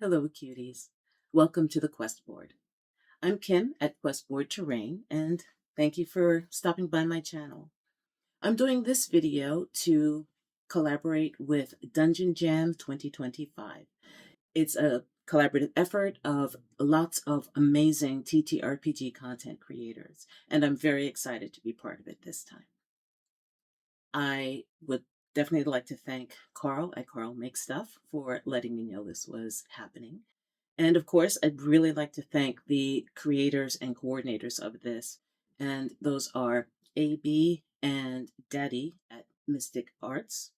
Hello, cuties. Welcome to the Quest Board. I'm Kim at Quest Board Terrain, and thank you for stopping by my channel. I'm doing this video to collaborate with Dungeon Jam 2025. It's a collaborative effort of lots of amazing TTRPG content creators, and I'm very excited to be part of it this time. I would definitely like to thank Carl at Carl Makes Stuff for letting me know this was happening. And of course, I'd really like to thank the creators and coordinators of this. And those are AB and Daddy at Mystic Arts.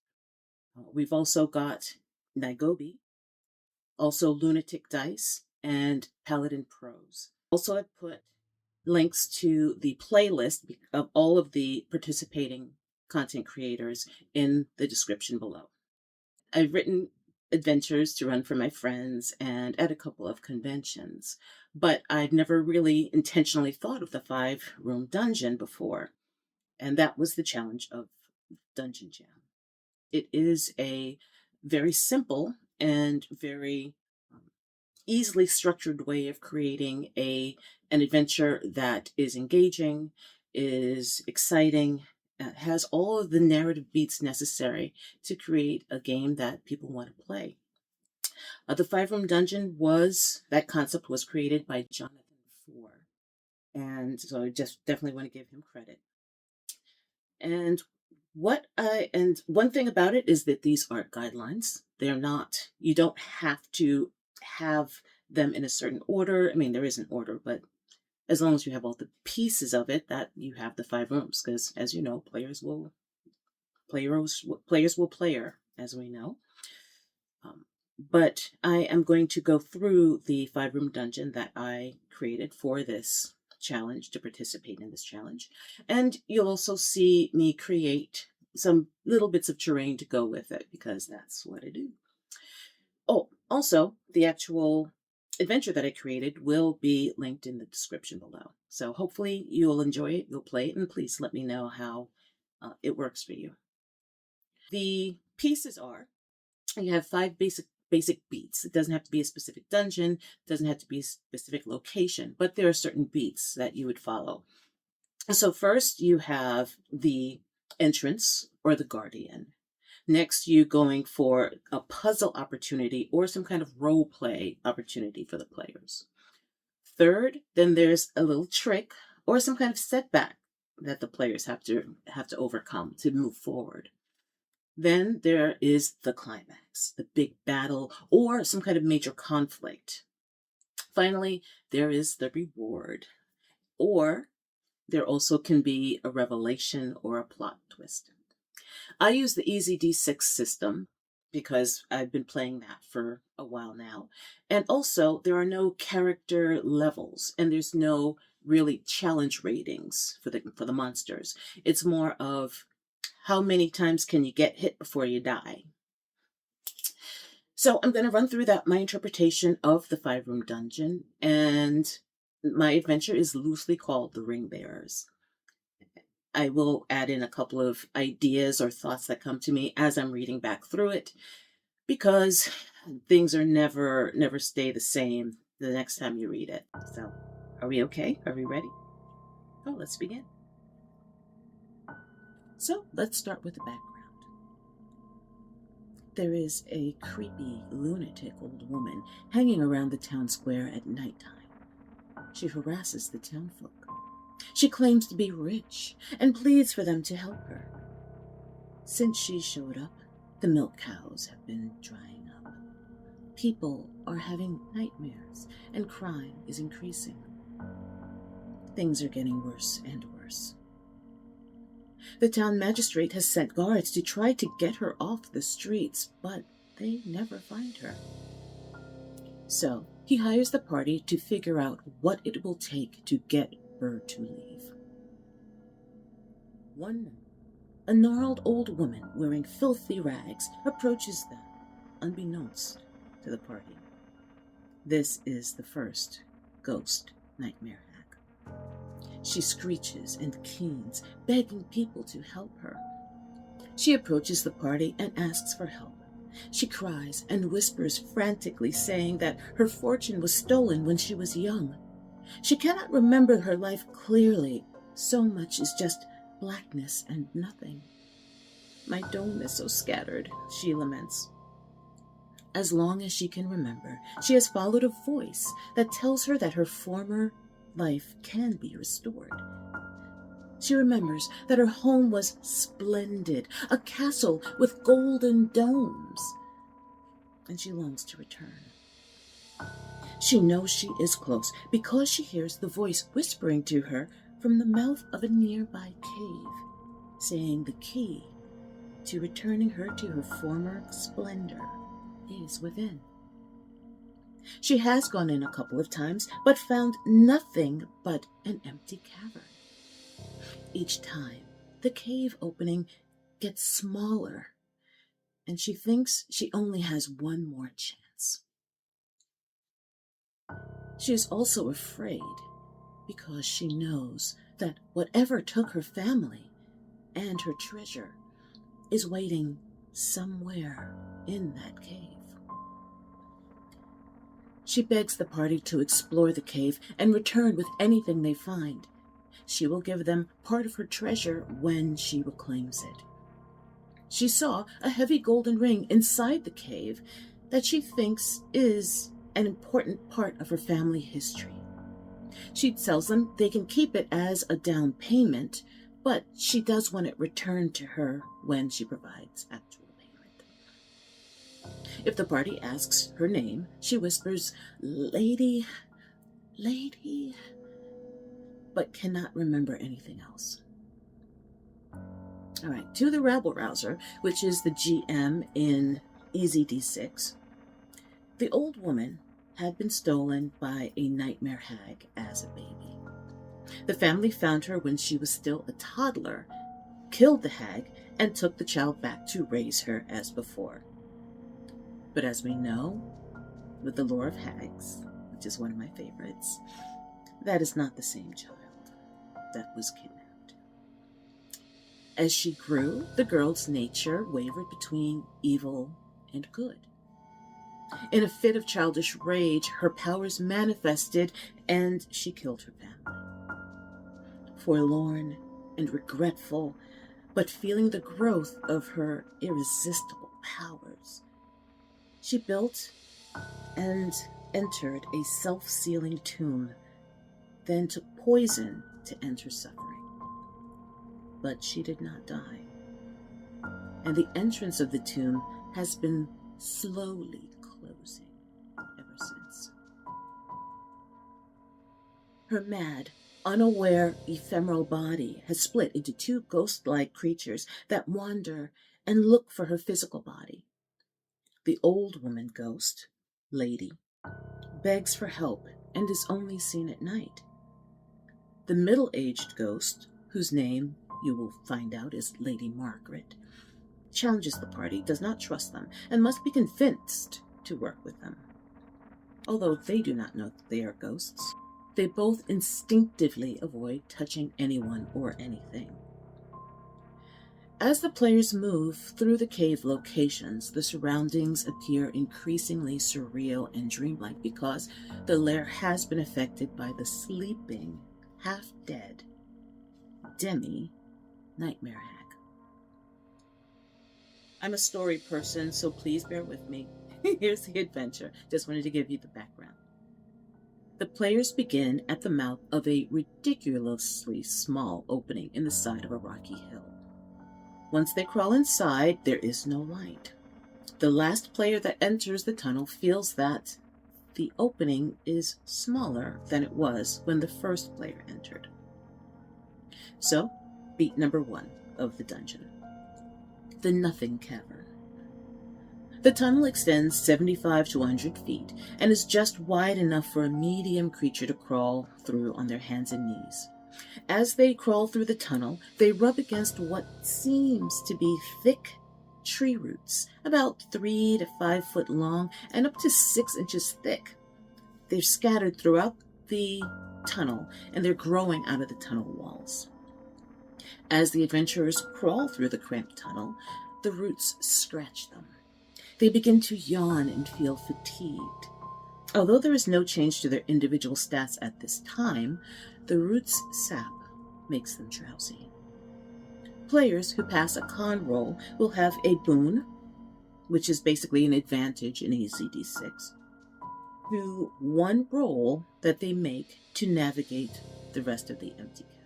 We've also got Naigobi, also Lunatic Dice, and Paladin Prose. Also, I've put links to the playlist of all of the participating content creators in the description below. I've written adventures to run for my friends and at a couple of conventions, but I've never really intentionally thought of the 5-room dungeon before, and that was the challenge of Dungeon Jam. It is a very simple and very easily structured way of creating an adventure that is engaging, is exciting, has all of the narrative beats necessary to create a game that people want to play. The 5-room dungeon that concept was created by Jonathan Four, and so I just definitely want to give him credit. And one thing about it is that these aren't guidelines. They're not, you don't have to have them in a certain order. I mean, there is an order, but as long as you have all the pieces of it, that you have the 5 rooms, because as you know, players will player, as we know. But I am going to go through the 5-room dungeon that I created for this challenge, to participate in this challenge. And you'll also see me create some little bits of terrain to go with it, because that's what I do. Oh, also, the actual adventure that I created will be linked in the description below. So hopefully you'll enjoy it, you'll play it, and please let me know how it works for you. The pieces are, you have 5 basic beats. It doesn't have to be a specific dungeon, it doesn't have to be a specific location, but there are certain beats that you would follow. So first you have the entrance or the guardian. Next, you going for a puzzle opportunity or some kind of role play opportunity for the players. Third, then there's a little trick or some kind of setback that the players have to overcome to move forward. Then there is the climax, the big battle, or some kind of major conflict. Finally, there is the reward, or there also can be a revelation or a plot twist. I use the Easy D6 system because I've been playing that for a while now. And also, there are no character levels, and there's no really challenge ratings for the monsters. It's more of how many times can you get hit before you die. So I'm going to run through my interpretation of the 5-room dungeon, and my adventure is loosely called the Ringbearers. I will add in a couple of ideas or thoughts that come to me as I'm reading back through it, because things are never stay the same the next time you read it. So, are we okay? Are we ready? Oh, let's begin. So, let's start with the background. There is a creepy, lunatic old woman hanging around the town square at nighttime. She harasses the townfolk. She claims to be rich and pleads for them to help her. Since she showed up, the milk cows have been drying up. People are having nightmares, and crime is increasing. Things are getting worse and worse. The town magistrate has sent guards to try to get her off the streets, but they never find her. So he hires the party to figure out what it will take to get her to leave. One night, a gnarled old woman wearing filthy rags approaches them, unbeknownst to the party. This is the first ghost nightmare hag. She screeches and keens, begging people to help her. She approaches the party and asks for help. She cries and whispers frantically, saying that her fortune was stolen when she was young. She cannot remember her life clearly. So much is just blackness and nothing. My dome is so scattered, she laments. As long as she can remember, she has followed a voice that tells her that her former life can be restored. She remembers that her home was splendid, a castle with golden domes, and she longs to return. She knows she is close because she hears the voice whispering to her from the mouth of a nearby cave, saying the key to returning her to her former splendor is within. She has gone in a couple of times, but found nothing but an empty cavern. Each time, the cave opening gets smaller, and she thinks she only has one more chance. She is also afraid because she knows that whatever took her family and her treasure is waiting somewhere in that cave. She begs the party to explore the cave and return with anything they find. She will give them part of her treasure when she reclaims it. She saw a heavy golden ring inside the cave that she thinks is an important part of her family history. She tells them they can keep it as a down payment, but she does want it returned to her when she provides actual payment. If the party asks her name, she whispers, Lady, but cannot remember anything else. All right, to the Rabble Rouser, which is the GM in Easy D6. The old woman had been stolen by a nightmare hag as a baby. The family found her when she was still a toddler, killed the hag, and took the child back to raise her as before. But as we know, with the lore of hags, which is one of my favorites, that is not the same child that was kidnapped. As she grew, the girl's nature wavered between evil and good. In a fit of childish rage, her powers manifested and she killed her family. Forlorn and regretful, but feeling the growth of her irresistible powers, she built and entered a self-sealing tomb, then took poison to end her suffering. But she did not die, and the entrance of the tomb has been slowly closing ever since. Her mad, unaware, ephemeral body has split into two ghost-like creatures that wander and look for her physical body. The old woman ghost, Lady, begs for help and is only seen at night. The middle-aged ghost, whose name you will find out is Lady Margaret, challenges the party, does not trust them, and must be convinced to work with them. Although they do not know that they are ghosts, they both instinctively avoid touching anyone or anything. As the players move through the cave locations, the surroundings appear increasingly surreal and dreamlike because the lair has been affected by the sleeping, half-dead, nightmare hag. I'm a story person, so please bear with me. Here's the adventure. Just wanted to give you the background. The players begin at the mouth of a ridiculously small opening in the side of a rocky hill. Once they crawl inside, there is no light. The last player that enters the tunnel feels that the opening is smaller than it was when the first player entered. So, beat number 1 of the dungeon. The Nothing Cavern. The tunnel extends 75 to 100 feet and is just wide enough for a medium creature to crawl through on their hands and knees. As they crawl through the tunnel, they rub against what seems to be thick tree roots, about 3 to 5 foot long and up to 6 inches thick. They're scattered throughout the tunnel, and they're growing out of the tunnel walls. As the adventurers crawl through the cramped tunnel, the roots scratch them. They begin to yawn and feel fatigued. Although there is no change to their individual stats at this time, the root's sap makes them drowsy. Players who pass a con roll will have a boon, which is basically an advantage in ACD6, to one roll that they make to navigate the rest of the empty cavern.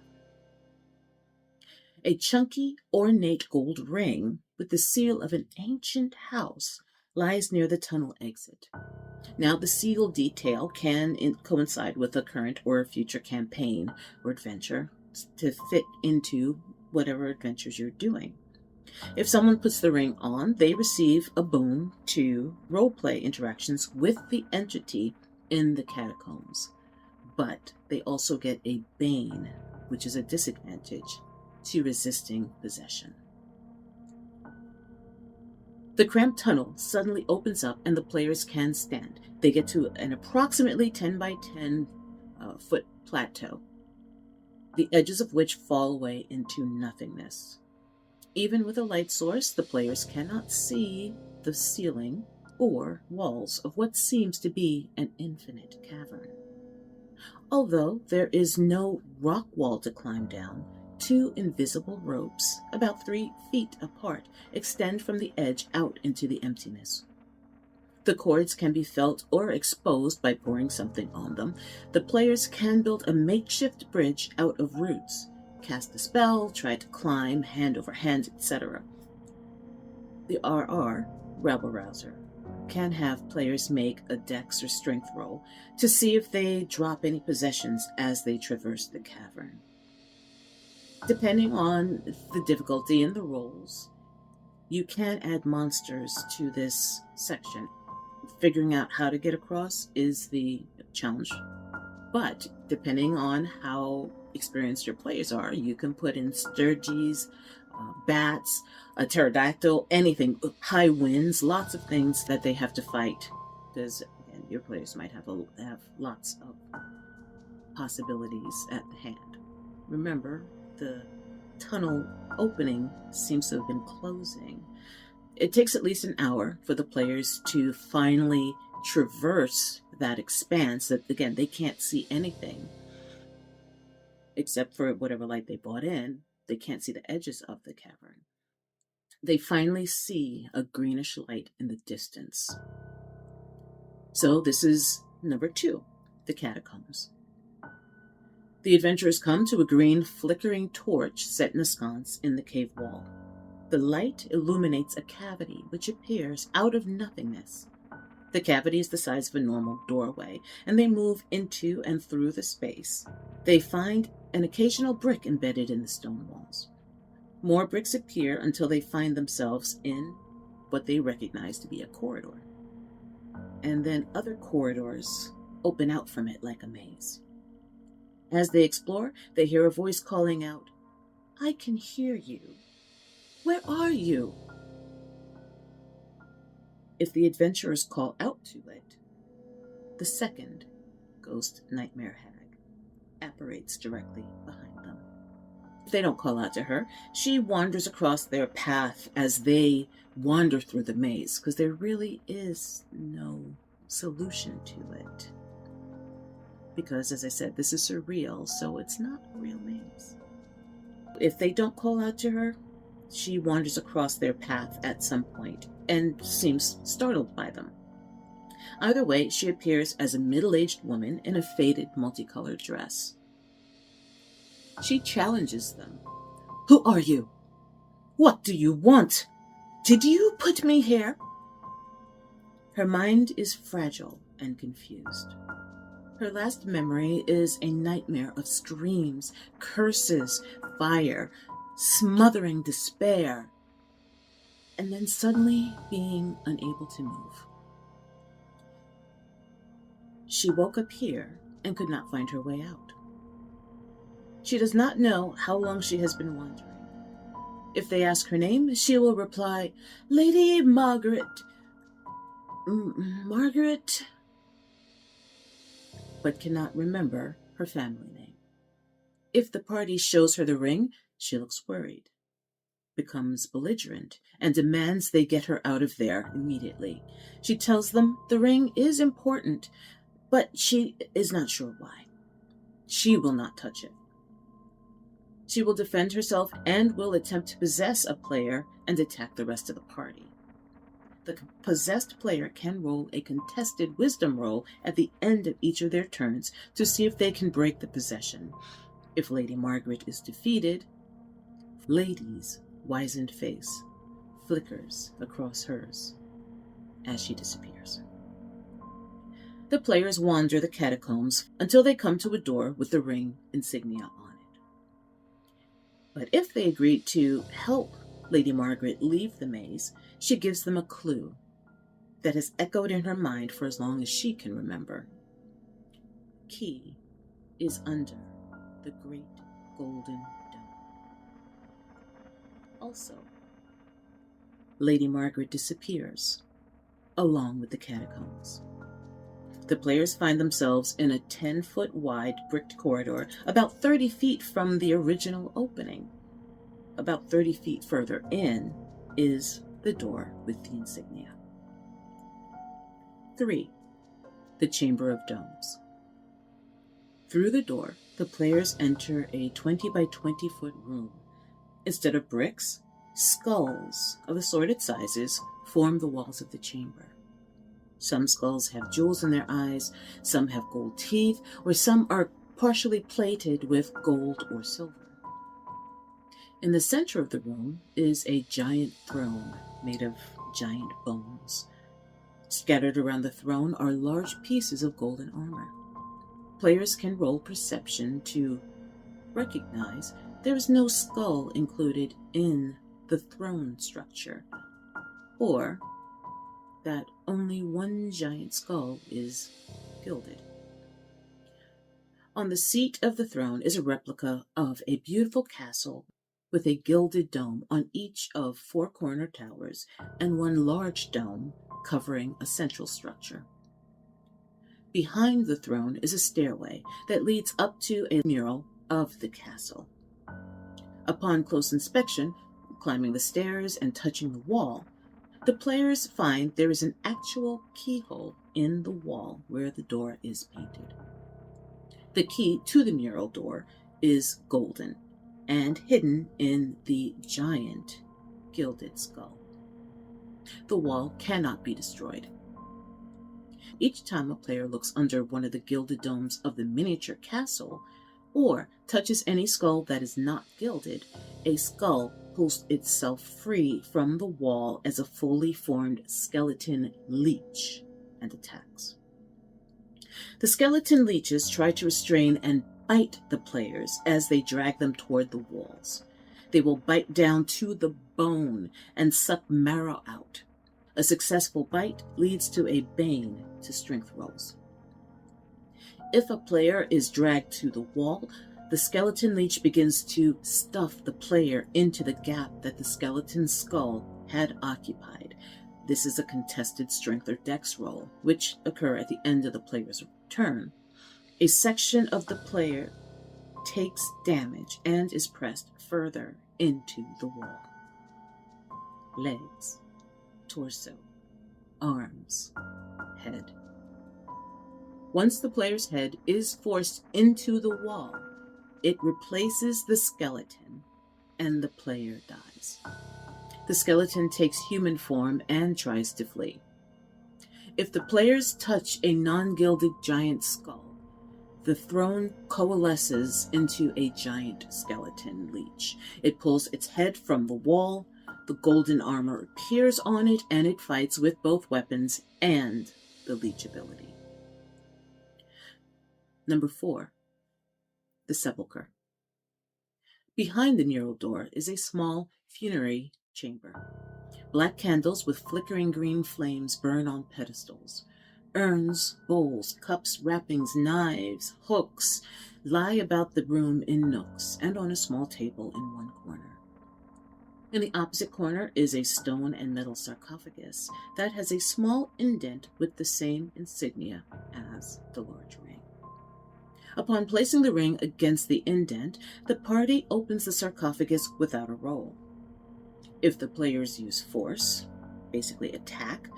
A chunky, ornate gold ring with the seal of an ancient house lies near the tunnel exit. Now, the seal detail can coincide with a current or a future campaign or adventure to fit into whatever adventures you're doing. If someone puts the ring on, they receive a boon to roleplay interactions with the entity in the catacombs. But they also get a bane, which is a disadvantage to resisting possession. The cramped tunnel suddenly opens up and the players can stand. They get to an approximately 10 by 10 foot plateau, the edges of which fall away into nothingness. Even with a light source, the players cannot see the ceiling or walls of what seems to be an infinite cavern. Although there is no rock wall to climb down, two invisible ropes, about 3 feet apart, extend from the edge out into the emptiness. The cords can be felt or exposed by pouring something on them. The players can build a makeshift bridge out of roots, cast a spell, try to climb, hand over hand, etc. The RR, Rabble Rouser, can have players make a dex or strength roll to see if they drop any possessions as they traverse the cavern. Depending on the difficulty in the rolls, you can add monsters to this section. Figuring out how to get across is the challenge, but depending on how experienced your players are, you can put in sturges, bats, a pterodactyl, anything, high winds, lots of things that they have to fight, because again, your players might have lots of possibilities at hand. Remember, the tunnel opening seems to have been closing. It takes at least an hour for the players to finally traverse that expanse that, again, they can't see anything except for whatever light they brought in. They can't see the edges of the cavern. They finally see a greenish light in the distance. So this is number 2, the catacombs. The adventurers come to a green flickering torch set in a sconce in the cave wall. The light illuminates a cavity which appears out of nothingness. The cavity is the size of a normal doorway, and they move into and through the space. They find an occasional brick embedded in the stone walls. More bricks appear until they find themselves in what they recognize to be a corridor. And then other corridors open out from it like a maze. As they explore, they hear a voice calling out, "I can hear you. Where are you?" If the adventurers call out to it, the second ghost nightmare hag apparates directly behind them. If they don't call out to her, she wanders across their path as they wander through the maze, because there really is no solution to it. Because, as I said, this is surreal, so it's not a real maze. If they don't call out to her, she wanders across their path at some point and seems startled by them. Either way, she appears as a middle-aged woman in a faded, multicolored dress. She challenges them. "Who are you? What do you want? Did you put me here?" Her mind is fragile and confused. Her last memory is a nightmare of screams, curses, fire, smothering despair, and then suddenly being unable to move. She woke up here and could not find her way out. She does not know how long she has been wandering. If they ask her name, she will reply, "Lady Margaret, Margaret," but cannot remember her family name. If the party shows her the ring, she looks worried. becomes belligerent and demands they get her out of there immediately. She tells them the ring is important, but she is not sure why. She will not touch it. She will defend herself and will attempt to possess a player and attack the rest of the party. The possessed player can roll a contested wisdom roll at the end of each of their turns to see if they can break the possession. If Lady Margaret is defeated, Lady's wizened face flickers across hers as she disappears. The players wander the catacombs until they come to a door with the ring insignia on it. But if they agree to help Lady Margaret leave the maze, she gives them a clue that has echoed in her mind for as long as she can remember. Key is under the great golden dome. Also, Lady Margaret disappears, along with the catacombs. The players find themselves in a 10-foot wide bricked corridor, about 30 feet from the original opening. About 30 feet further in is the door with the insignia. 3. The Chamber of Domes. Through the door, the players enter a 20 by 20 foot room. Instead of bricks, skulls of assorted sizes form the walls of the chamber. Some skulls have jewels in their eyes, some have gold teeth, or some are partially plated with gold or silver. In the center of the room is a giant throne made of giant bones. Scattered around the throne are large pieces of golden armor. Players can roll perception to recognize there is no skull included in the throne structure, or that only one giant skull is gilded. On the seat of the throne is a replica of a beautiful castle with a gilded dome on each of 4 corner towers and one large dome covering a central structure. Behind the throne is a stairway that leads up to a mural of the castle. Upon close inspection, climbing the stairs and touching the wall, the players find there is an actual keyhole in the wall where the door is painted. The key to the mural door is golden and hidden in the giant gilded skull. The wall cannot be destroyed. Each time a player looks under one of the gilded domes of the miniature castle or touches any skull that is not gilded, a skull pulls itself free from the wall as a fully formed skeleton leech and attacks. The skeleton leeches try to restrain and bite the players as they drag them toward the walls. They will bite down to the bone and suck marrow out. A successful bite leads to a bane to strength rolls. If a player is dragged to the wall, the skeleton leech begins to stuff the player into the gap that the skeleton skull had occupied. This is a contested strength or dex roll, which occur at the end of the player's turn. A section of the player takes damage and is pressed further into the wall. Legs, torso, arms, head. Once the player's head is forced into the wall, it replaces the skeleton and the player dies. The skeleton takes human form and tries to flee. If the players touch a non-gilded giant skull, the throne coalesces into a giant skeleton leech. It pulls its head from the wall, the golden armor appears on it, and it fights with both weapons and the leech ability. Number 4. The Sepulcher. Behind the mural door is a small funerary chamber. Black candles with flickering green flames burn on pedestals. Urns, bowls, cups, wrappings, knives, hooks lie about the room in nooks and on a small table in one corner. In the opposite corner is a stone and metal sarcophagus that has a small indent with the same insignia as the large ring. Upon placing the ring against the indent, the party opens the sarcophagus without a roll. If the players use force, basically attack,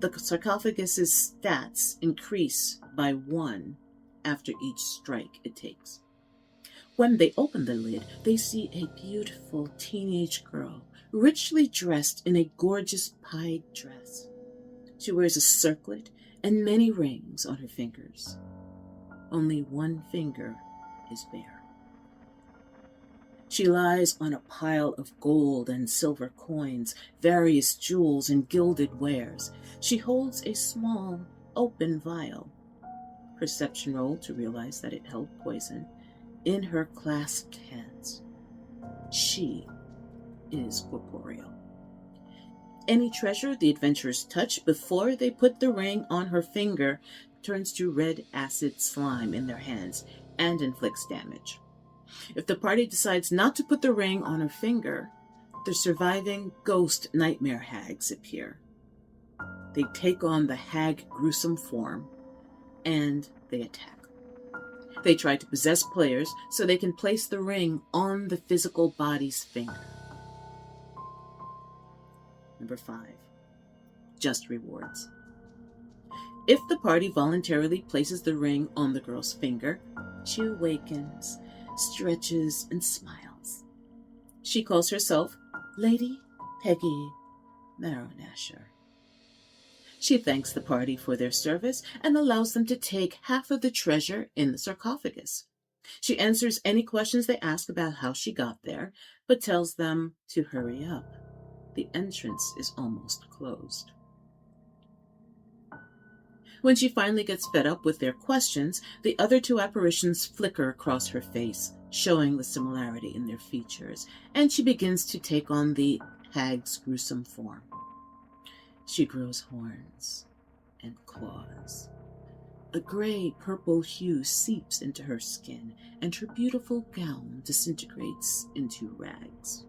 the sarcophagus's stats increase by 1 after each strike it takes. When they open the lid, they see a beautiful teenage girl, richly dressed in a gorgeous pied dress. She wears a circlet and many rings on her fingers. Only one finger is bare. She lies on a pile of gold and silver coins, various jewels and gilded wares. She holds a small, open vial, perception roll to realize that it held poison, in her clasped hands. She is corporeal. Any treasure the adventurers touch before they put the ring on her finger turns to red acid slime in their hands and inflicts damage. If the party decides not to put the ring on her finger, the surviving ghost nightmare hags appear. They take on the hag gruesome form, and they attack. They try to possess players so they can place the ring on the physical body's finger. Number 5. Just rewards. If the party voluntarily places the ring on the girl's finger, she awakens, stretches, and smiles. She calls herself Lady Peggy Maronasher. She thanks the party for their service and allows them to take half of the treasure in the sarcophagus. She answers any questions they ask about how she got there, but tells them to hurry up. The entrance is almost closed. When she finally gets fed up with their questions, the other 2 apparitions flicker across her face, showing the similarity in their features, and she begins to take on the hag's gruesome form. She grows horns and claws. A gray-purple hue seeps into her skin, and her beautiful gown disintegrates into rags.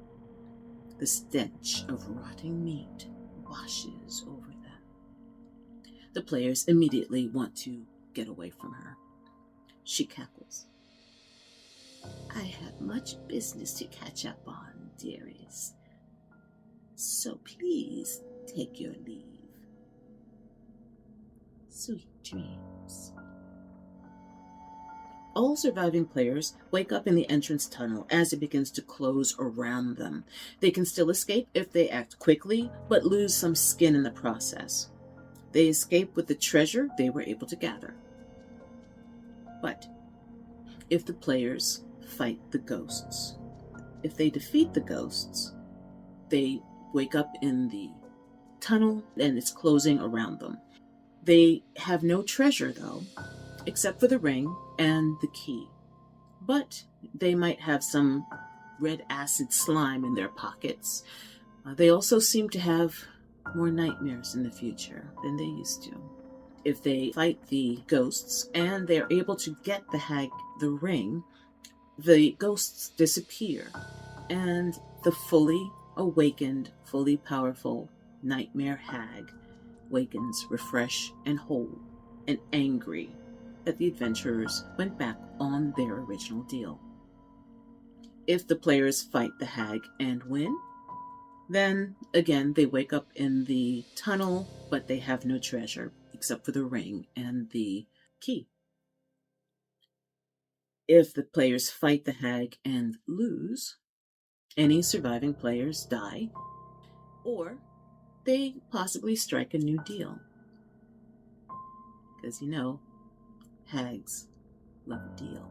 The stench of rotting meat washes over them. The players immediately want to get away from her. She cackles. I have much business to catch up on, dearies. So please take your leave. Sweet dreams. All surviving players wake up in the entrance tunnel as it begins to close around them. They can still escape if they act quickly, but lose some skin in the process. They escape with the treasure they were able to gather. But if the players fight the ghosts, if they defeat the ghosts, they wake up in the tunnel and it's closing around them. They have no treasure, though, except for the ring and the key. But they might have some red acid slime in their pockets. They also seem to have more nightmares in the future than they used to. If they fight the ghosts and they're able to get the hag the ring, the ghosts disappear, and the fully awakened, fully powerful nightmare hag wakens refreshed and whole and angry that the adventurers went back on their original deal. If the players fight the hag and win, then again they wake up in the tunnel, but they have no treasure except for the ring and the key. If the players fight the hag and lose, any surviving players die, or they possibly strike a new deal. Because, hags love a deal.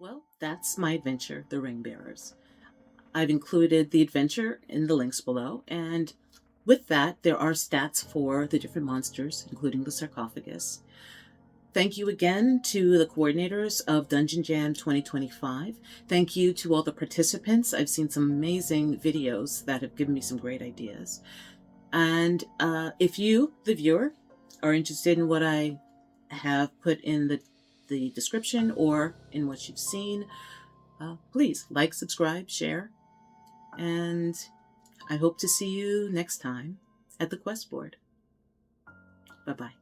Well, that's my adventure, The Ringbearers. I've included the adventure in the links below, and With that, there are stats for the different monsters, including the sarcophagus. Thank you again to the coordinators of Dungeon Jam 2025. Thank you to all the participants. I've seen some amazing videos that have given me some great ideas. And if you, the viewer, are interested in what I have put in the description or in what you've seen, please like, subscribe, share, and I hope to see you next time at the Quest Board. Bye-bye.